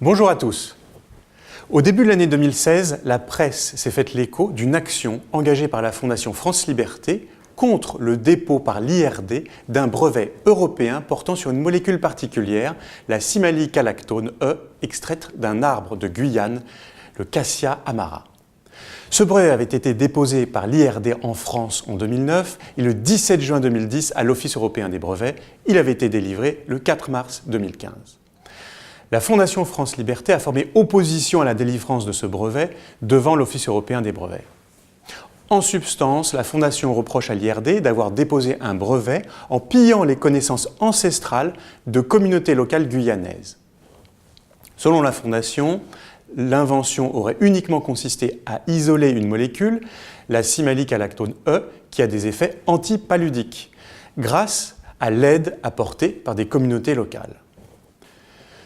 Bonjour à tous. Au début de l'année 2016, la presse s'est faite l'écho d'une action engagée par la Fondation France Liberté contre le dépôt par l'IRD d'un brevet européen portant sur une molécule particulière, la Simalicalactone E, extraite d'un arbre de Guyane, le Cassia amara. Ce brevet avait été déposé par l'IRD en France en 2009 et le 17 juin 2010 à l'Office européen des brevets. Il avait été délivré le 4 mars 2015. La Fondation France Liberté a formé opposition à la délivrance de ce brevet devant l'Office européen des brevets. En substance, la Fondation reproche à l'IRD d'avoir déposé un brevet en pillant les connaissances ancestrales de communautés locales guyanaises. Selon la Fondation, l'invention aurait uniquement consisté à isoler une molécule, la Simalicalactone E, qui a des effets antipaludiques, grâce à l'aide apportée par des communautés locales.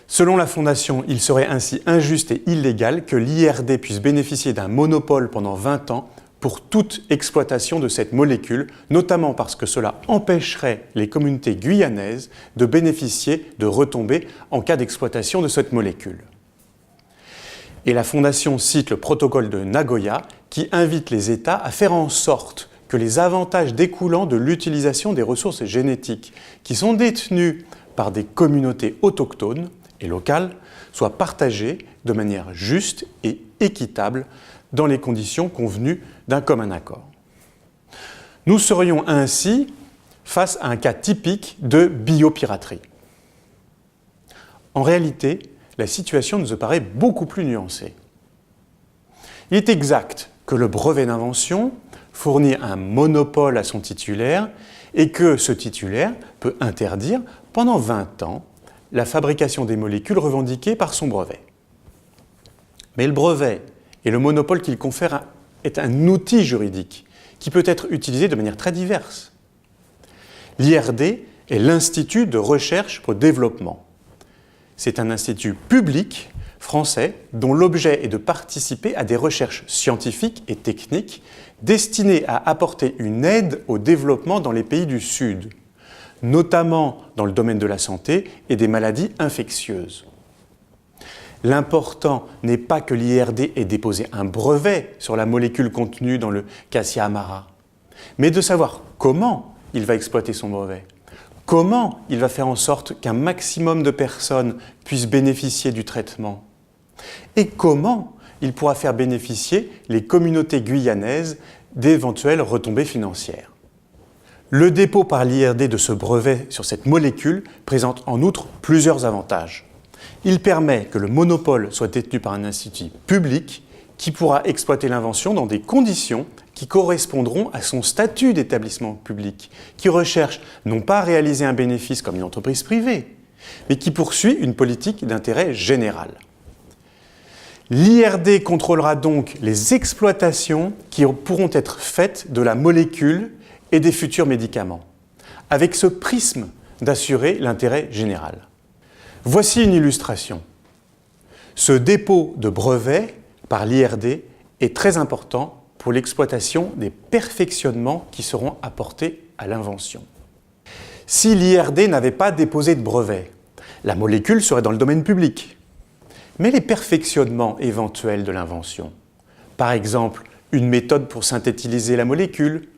Selon la Fondation, il serait ainsi injuste et illégal que l'IRD puisse bénéficier d'un monopole pendant 20 ans pour toute exploitation de cette molécule, notamment parce que cela empêcherait les communautés guyanaises de bénéficier de retombées en cas d'exploitation de cette molécule. Et la Fondation cite le protocole de Nagoya qui invite les États à faire en sorte que les avantages découlant de l'utilisation des ressources génétiques qui sont détenues par des communautés autochtones et locales soient partagés de manière juste et équitable dans les conditions convenues d'un commun accord. Nous serions ainsi face à un cas typique de biopiraterie. En réalité, la situation nous paraît beaucoup plus nuancée. Il est exact que le brevet d'invention fournit un monopole à son titulaire et que ce titulaire peut interdire pendant 20 ans la fabrication des molécules revendiquées par son brevet. Mais le brevet et le monopole qu'il confère est un outil juridique qui peut être utilisé de manière très diverse. L'IRD est l'Institut de recherche pour le développement. C'est un institut public français dont l'objet est de participer à des recherches scientifiques et techniques destinées à apporter une aide au développement dans les pays du Sud, notamment dans le domaine de la santé et des maladies infectieuses. L'important n'est pas que l'IRD ait déposé un brevet sur la molécule contenue dans le Cassia amara, mais de savoir comment il va exploiter son brevet, comment il va faire en sorte qu'un maximum de personnes puissent bénéficier du traitement, et comment il pourra faire bénéficier les communautés guyanaises d'éventuelles retombées financières. Le dépôt par l'IRD de ce brevet sur cette molécule présente en outre plusieurs avantages. Il permet que le monopole soit détenu par un institut public qui pourra exploiter l'invention dans des conditions qui correspondront à son statut d'établissement public, qui recherche non pas à réaliser un bénéfice comme une entreprise privée, mais qui poursuit une politique d'intérêt général. L'IRD contrôlera donc les exploitations qui pourront être faites de la molécule et des futurs médicaments, avec ce prisme d'assurer l'intérêt général. Voici une illustration. Ce dépôt de brevet par l'IRD est très important pour l'exploitation des perfectionnements qui seront apportés à l'invention. Si l'IRD n'avait pas déposé de brevet, la molécule serait dans le domaine public. Mais les perfectionnements éventuels de l'invention, par exemple une méthode pour synthétiser la molécule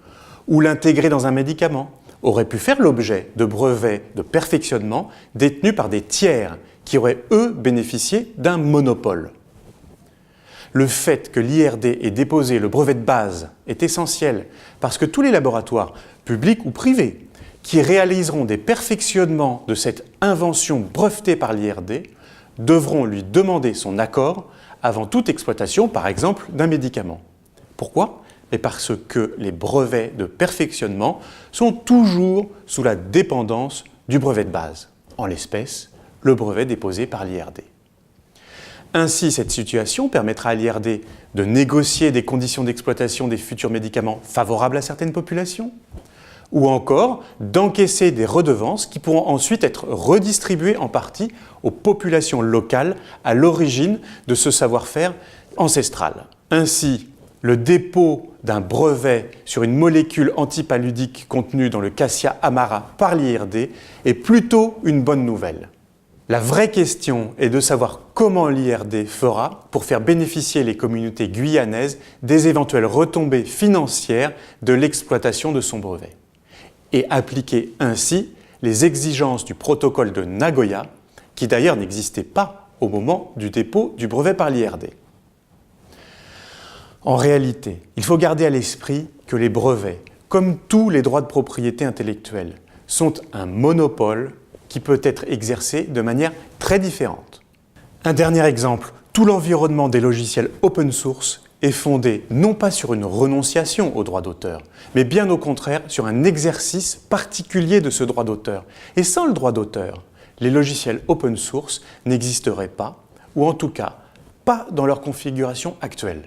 ou l'intégrer dans un médicament, auraient pu faire l'objet de brevets de perfectionnement détenus par des tiers qui auraient, eux, bénéficié d'un monopole. Le fait que l'IRD ait déposé le brevet de base est essentiel parce que tous les laboratoires, publics ou privés, qui réaliseront des perfectionnements de cette invention brevetée par l'IRD devront lui demander son accord avant toute exploitation, par exemple, d'un médicament. Pourquoi ? Mais parce que les brevets de perfectionnement sont toujours sous la dépendance du brevet de base, en l'espèce, le brevet déposé par l'IRD. Ainsi, cette situation permettra à l'IRD de négocier des conditions d'exploitation des futurs médicaments favorables à certaines populations, ou encore d'encaisser des redevances qui pourront ensuite être redistribuées en partie aux populations locales à l'origine de ce savoir-faire ancestral. Ainsi, le dépôt d'un brevet sur une molécule antipaludique contenue dans le Cassia amara par l'IRD est plutôt une bonne nouvelle. La vraie question est de savoir comment l'IRD fera pour faire bénéficier les communautés guyanaises des éventuelles retombées financières de l'exploitation de son brevet et appliquer ainsi les exigences du protocole de Nagoya, qui d'ailleurs n'existait pas au moment du dépôt du brevet par l'IRD. En réalité, il faut garder à l'esprit que les brevets, comme tous les droits de propriété intellectuelle, sont un monopole qui peut être exercé de manière très différente. Un dernier exemple, tout l'environnement des logiciels open source est fondé non pas sur une renonciation au droit d'auteur, mais bien au contraire sur un exercice particulier de ce droit d'auteur. Et sans le droit d'auteur, les logiciels open source n'existeraient pas, ou en tout cas, pas dans leur configuration actuelle.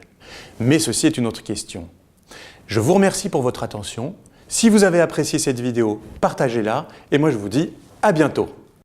Mais ceci est une autre question. Je vous remercie pour votre attention. Si vous avez apprécié cette vidéo, partagez-la et moi je vous dis à bientôt.